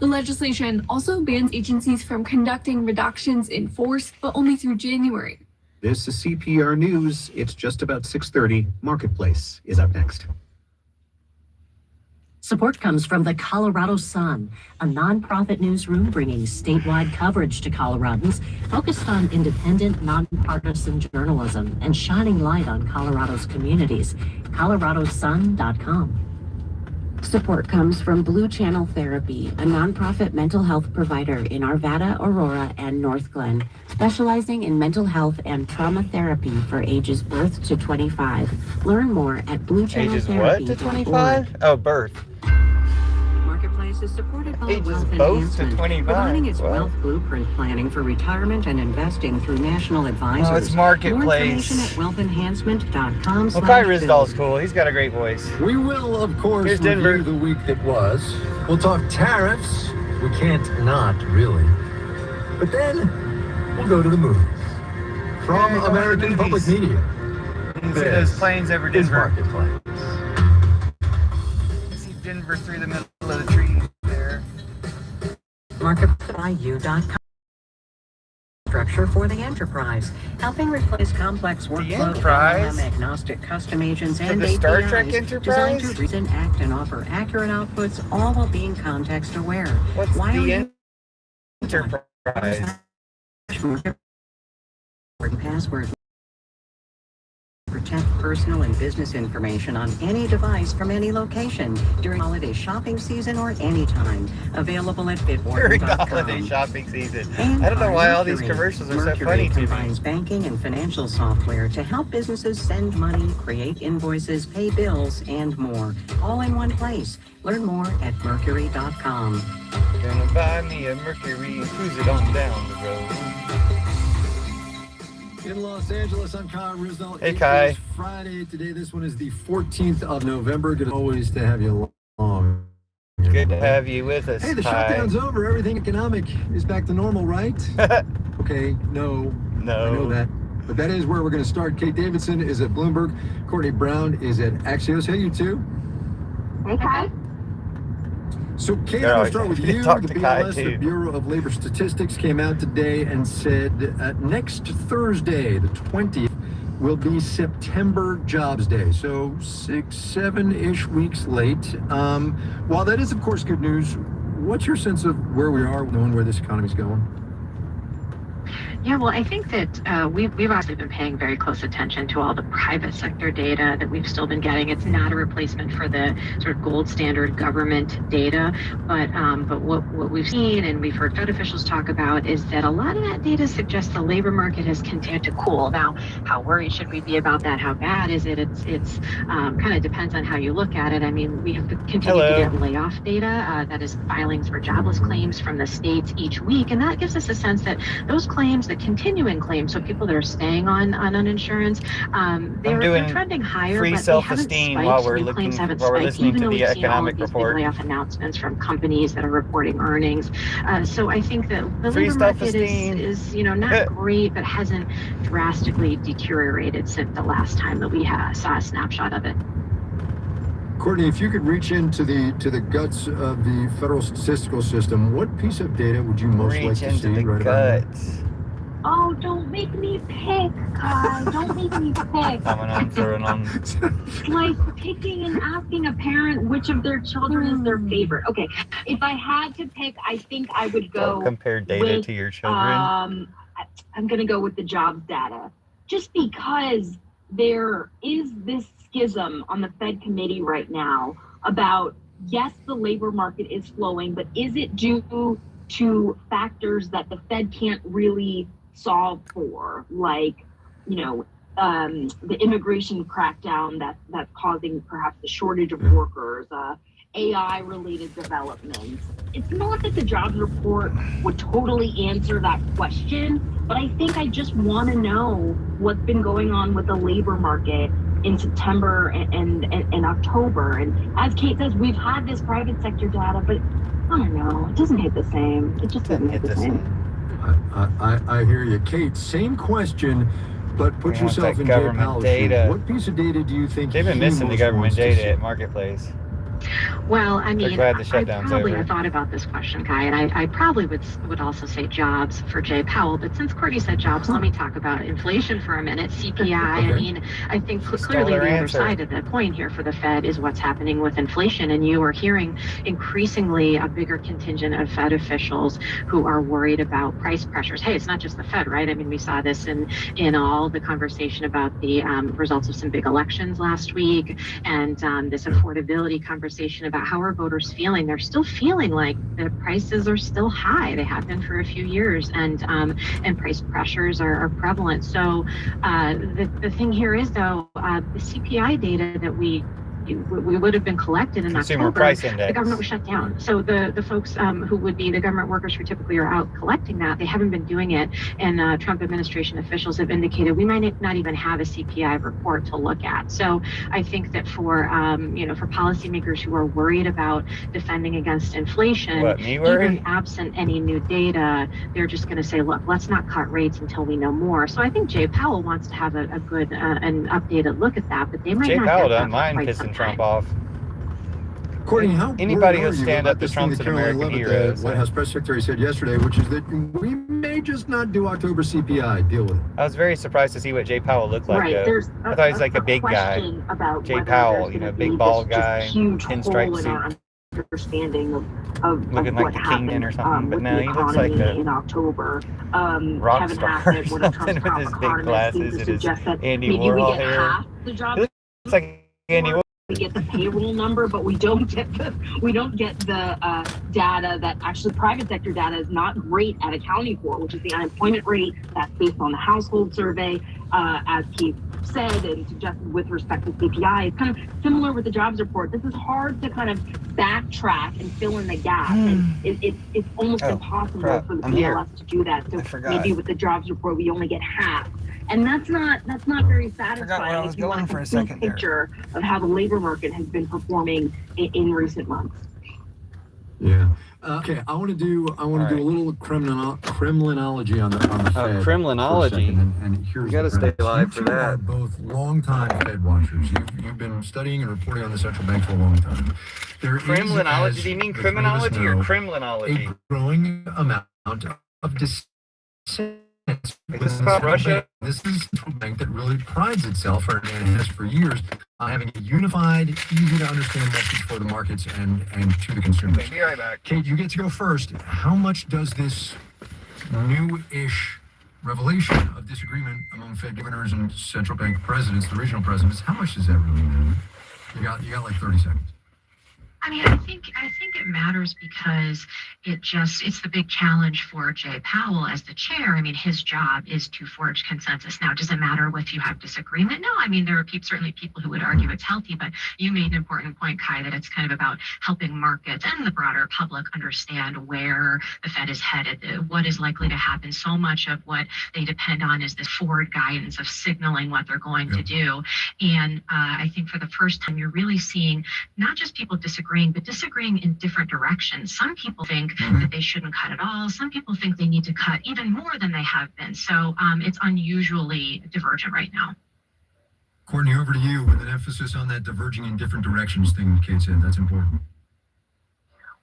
The legislation also bans agencies from conducting reductions in force, but only through January. This is CPR News. It's just about 6:30. Marketplace is up next. Support comes from the Colorado Sun, a nonprofit newsroom bringing statewide coverage to Coloradans, focused on independent, nonpartisan journalism and shining light on Colorado's communities. coloradosun.com. Support comes from Blue Channel Therapy, a nonprofit mental health provider in Arvada, Aurora, and North Glen, specializing in mental health and trauma therapy for ages birth to 25. Learn more at bluechanneltherapy.org. Ages what to 25? Oh, birth. Marketplace is supported by Ages Wealth both Enhancement, to 25. providing its Wow. wealth blueprint planning for retirement and investing through national advisors. Oh, it's Marketplace. More information at wealthenhancement.com. Well, Kai Rizdal's cool. He's got a great voice. We will, of course, Here's Denver. review the week that was. We'll talk tariffs. We can't not, really. But then, we'll go to the movies. From Yeah, American Public Media. You can see those planes over Is Denver. Marketplace. You see Denver through the middle of the trees there. Marketplace.com. Structure for the enterprise, helping replace complex workflow Enterprise? agnostic custom agents For and the Star APIs Trek designed Enterprise? to reason, act, and offer accurate outputs, all while being context aware. What's Why are the you Enterprise? password? Protect personal and business information on any device from any location during holiday shopping season or anytime. Available at During bitwarden.com. holiday shopping season. And I don't know why all these Mercury. commercials are so Mercury funny to me. combines banking and financial software to help businesses send money, create invoices, pay bills, and more. All in one place. Learn more at mercury.com. Gonna buy me a Mercury and cruise it on down the road. In Los Angeles, I'm Kai Rizdal. Hey, Kai. It is Friday today. This one is the 14th of November. Good always to have you along. Good to have you with us, Hey, the Kai. shutdown's over. Everything economic is back to normal, right? Okay, no. No. I know that. But that is where we're going to start. Kate Davidson is at Bloomberg. Courtney Brown is at Axios. Hey, you two. Hey, Kai. So, Kate, They're I'm going always to start with happy to you. talk The to Kai, BLS, the too. Bureau of Labor Statistics, came out today and said next Thursday, the 20th, will be September Jobs Day. So 6-7-ish weeks late. While that is, of course, good news, what's your sense of where we are, knowing where this economy's going? Yeah, well, I think that we've actually been paying very close attention to all the private sector data that we've still been getting. It's not a replacement for the sort of gold standard government data, but what we've seen and we've heard Fed officials talk about is that a lot of that data suggests the labor market has continued to cool. Now, how worried should we be about that? How bad is it? It's kind of depends on how you look at it. I mean, we have continued to get layoff data, that is filings for jobless claims from the states each week, and that gives us a sense that those claims, the continuing claims, so people that are staying on uninsurance, they're trending higher, free but they haven't self-esteem spiked. while we're New claims haven't while we're spiked, listening even to though the we've seen all economic of these big report. layoff announcements from companies that are reporting earnings. So I think that the Free labor market self-esteem. is not great, but hasn't drastically deteriorated since the last time that we saw a snapshot of it. Courtney, if you could reach into the guts of the federal statistical system, what piece of data would you most like Reach to into see the right about now? guts. Oh, don't make me pick, Kai. Don't make me pick. Coming on, throwing on. Like picking and asking a parent which of their children is their favorite. Okay, if I had to pick, I think I would go Compare data with, to your children. I'm going to go with the jobs data. Just because there is this schism on the Fed committee right now about, yes, the labor market is slowing, but is it due to factors that the Fed can't really solve for, like, the immigration crackdown that's causing perhaps the shortage of workers, AI-related developments. It's not that the jobs report would totally answer that question, but I think I just want to know what's been going on with the labor market in September and October. And as Kate says, we've had this private sector data, but I don't know, it doesn't hit the same. It just doesn't hit the same. I hear you. Kate, same question, but put We want yourself that in Jay government Powell's data. shoes. What piece of data do you think They've been he missing the most government wants to data see? at Marketplace. Well, I mean, glad the shutdown's I over. thought about this question, Kai, and I probably would also say jobs for Jay Powell. But since Courtney said jobs, let me talk about inflation for a minute. CPI. I mean, I think clearly the other side of the coin here for the Fed is what's happening with inflation, and you are hearing increasingly a bigger contingent of Fed officials who are worried about price pressures. Hey, it's not just the Fed, right? I mean, we saw this in all the conversation about the results of some big elections last week, and this affordability conversation about how are voters feeling. They're still feeling like the prices are still high. They have been for a few years, and price pressures are prevalent. So the thing here is, though, the CPI data that we would have been collected in Consumer October, Price Index. the government was shut down. So the folks who would be the government workers who typically are out collecting that, they haven't been doing it. And Trump administration officials have indicated we might not even have a CPI report to look at. So I think that for for policymakers who are worried about defending against inflation, even absent any new data, they're just going to say, look, let's not cut rates until we know more. So I think Jay Powell wants to have a good and updated look at that, but they might not get that for quite some Trump time. off. Courtney, how Anybody who'll who stand up to Trump's an American hero. The White House press secretary said yesterday, which is that we may just not do October CPI. Deal with it. I was very surprised to see what Jay Powell looked like. Right. There's I thought he was like a big guy. About Jay Powell, big bald guy, pinstripe suit. Understanding of looking what like the happened, Kingdon or something, but with no, the he looks like economy a in October. rock Kevin star Hassett, or one of something Trump's with his top big economists, glasses seems to and his suggest that Andy maybe we Warhol get hair. half the jobs. He looks like Andy Warhol. We get the payroll number, but we don't get the data that actually private sector data is not great at accounting for, which is the unemployment rate. That's based on the household survey, as Keith said and suggested with respect to CPI. It's kind of similar with the jobs report. This is hard to kind of backtrack and fill in the gap, and it's almost impossible for the PLS to do that. So maybe with the jobs report, we only get half. And that's not very satisfying if you want a complete picture of how the labor market has been performing in recent months. Yeah. Okay. I want to do a little Kremlinology on the Fed. Kremlinology. And here's you got to stay alive for you two that. are both longtime Fed watchers. You've been studying and reporting on the central bank for a long time. Kremlinology? Do you mean criminology or Kremlinology? A growing amount of dissent. Is this about Russia? This is a central bank that really prides itself, and has for years, on having a unified, easy to understand message for the markets and to the consumers. Okay, be right back. Kate, you get to go first. How much does this new-ish revelation of disagreement among Fed governors and central bank presidents, the regional presidents, how much does that really matter? You got like 30 seconds. I mean, I think it matters because it's the big challenge for Jay Powell as the chair. I mean, his job is to forge consensus. Now, does it matter if you have disagreement? No, I mean, there are certainly people who would argue it's healthy, but you made an important point, Kai, that it's kind of about helping markets and the broader public understand where the Fed is headed, what is likely to happen. So much of what they depend on is this forward guidance of signaling what they're going to do. And I think for the first time, you're really seeing not just people disagreeing, but disagreeing in different directions. Some people think that they shouldn't cut at all. Some people think they need to cut even more than they have been. So it's unusually divergent right now. Courtney, over to you with an emphasis on that diverging in different directions thing Kate said. That's important.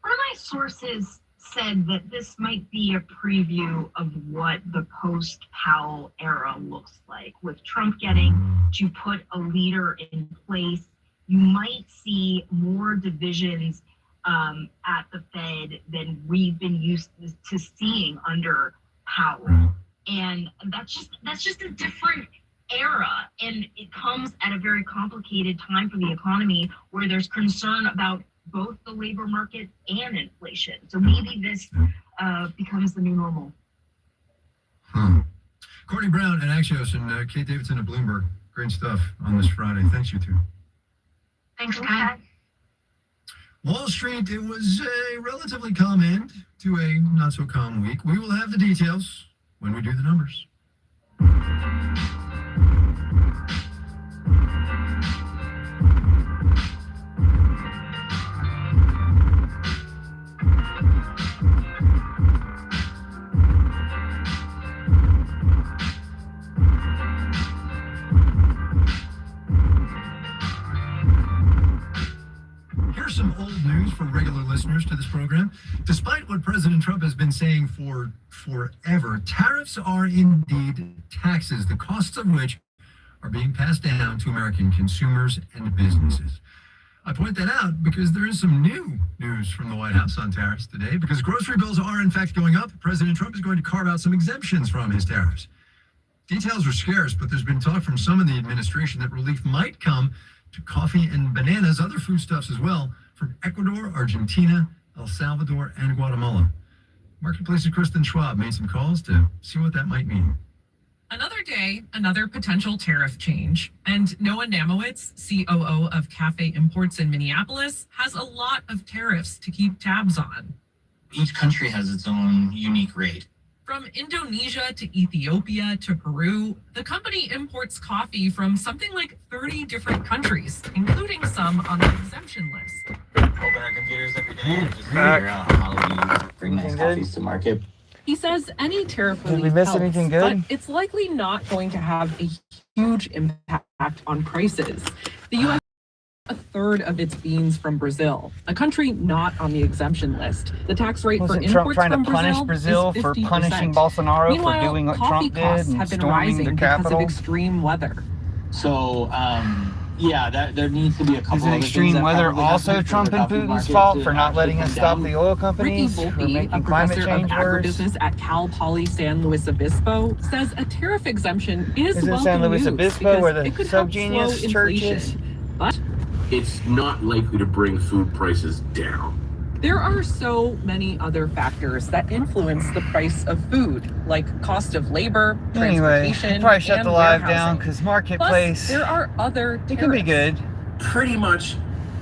One of my sources said that this might be a preview of what the post-Powell era looks like. With Trump getting to put a leader in place, you might see more divisions at the Fed than we've been used to seeing under Powell. And that's just a different era. And it comes at a very complicated time for the economy where there's concern about both the labor market and inflation. So maybe this becomes the new normal. Courtney Brown at Axios and Kate Davidson at Bloomberg. Great stuff on this Friday. Thanks, you two. Thanks, Kai. Wall Street, it was a relatively calm end to a not so calm week. We will have the details when we do the numbers. Here's some old news. program. Despite what President Trump has been saying for forever, tariffs are indeed taxes, the costs of which are being passed down to American consumers and businesses. I point that out because there is some new news from the White House on tariffs today, because grocery bills are in fact going up. President Trump is going to carve out some exemptions from his tariffs. Details are scarce, but there's been talk from some in the administration that relief might come to coffee and bananas, other foodstuffs as well, from Ecuador, Argentina, El Salvador, and Guatemala. Marketplace's Kristen Schwab made some calls to see what that might mean. Another day, another potential tariff change. And Noah Namowitz, COO of Cafe Imports in Minneapolis, has a lot of tariffs to keep tabs on. Each country has its own unique rate. From Indonesia to Ethiopia to Peru, the company imports coffee from something like 30 different countries, including some on the exemption list. Open our computers every day and just figure out how we bring nice coffees to market. He says any tariff relief Did we miss helps, anything good? but it's likely not going to have a huge impact on prices. The U.S. a third of its beans from Brazil, a country not on the exemption list. The tax rate for Wasn't imports Trump trying from to punish Brazil is for 50%. punishing Bolsonaro Meanwhile, for doing what coffee Trump did costs and have been storming rising the because Capitol? of extreme weather. So, there needs to be a couple Isn't other extreme things that weather probably have also to for Trump the and coffee Putin's market fault to for not letting actually us come stop down? the oil Ricky companies for Volpe, a making climate professor change of worse? agribusiness at Cal Poly San Luis Obispo, says a tariff exemption is Isn't welcome San Luis news Obispo where because the it could help slow subgenius church is? inflation. But it's not likely to bring food prices down. there are so many other factors that influence the price of food, like cost of labor, Anyway, transportation, probably shut and the live warehousing. down because Plus, Marketplace, there are other it can be tariffs. good. Pretty much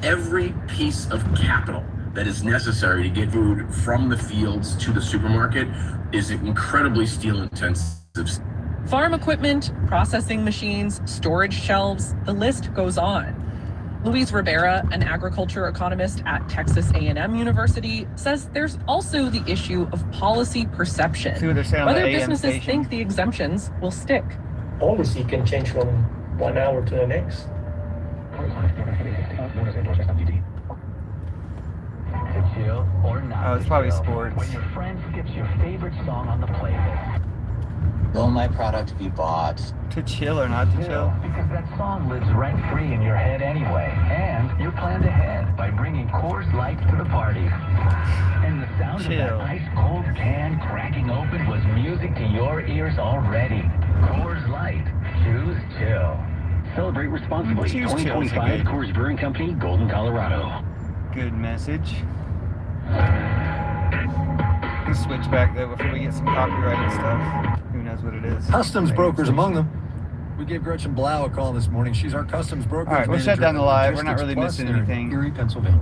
every piece of capital that is necessary to get food from the fields to the supermarket is incredibly steel intensive. Farm equipment, processing machines, storage shelves, the list goes on. Luis Rivera, an agriculture economist at Texas A&M University, says there's also the issue of policy perception. See what they're saying on Whether the AM businesses station. think the exemptions will stick. Policy can change from 1 hour to the next. Oh, it's probably sports. When your friend skips your favorite song on the playlist. Will my product be bought? To chill or not to chill? Because that song lives rent-free in your head anyway. And you're planned ahead by bringing Coors Light to the party. And the sound of that ice-cold can cracking open was music to your ears already. Coors Light. Choose chill. Celebrate responsibly. Choose chill, 2025 okay. Coors Brewing Company, Golden, Colorado. Good message. Let's switch back there before we get some copyrighted stuff. Who knows what it is? Customs brokers among them. We gave Gretchen Blau a call this morning. She's our customs broker. All right, we'll shut down the live. We're not really missing anything. Erie, Pennsylvania.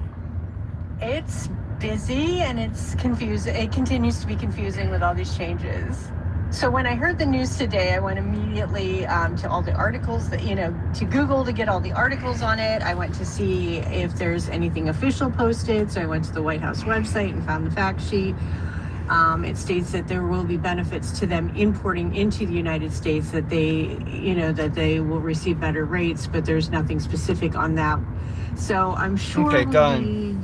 It's busy and it's confusing. It continues to be confusing with all these changes. So when I heard the news today, I went immediately to all the articles that, to Google to get all the articles on it. I went to see if there's anything official posted. So I went to the White House website and found the fact sheet. It states that there will be benefits to them importing into the United States, that they will receive better rates, but there's nothing specific on that. So I'm sure Okay, we'll done. be getting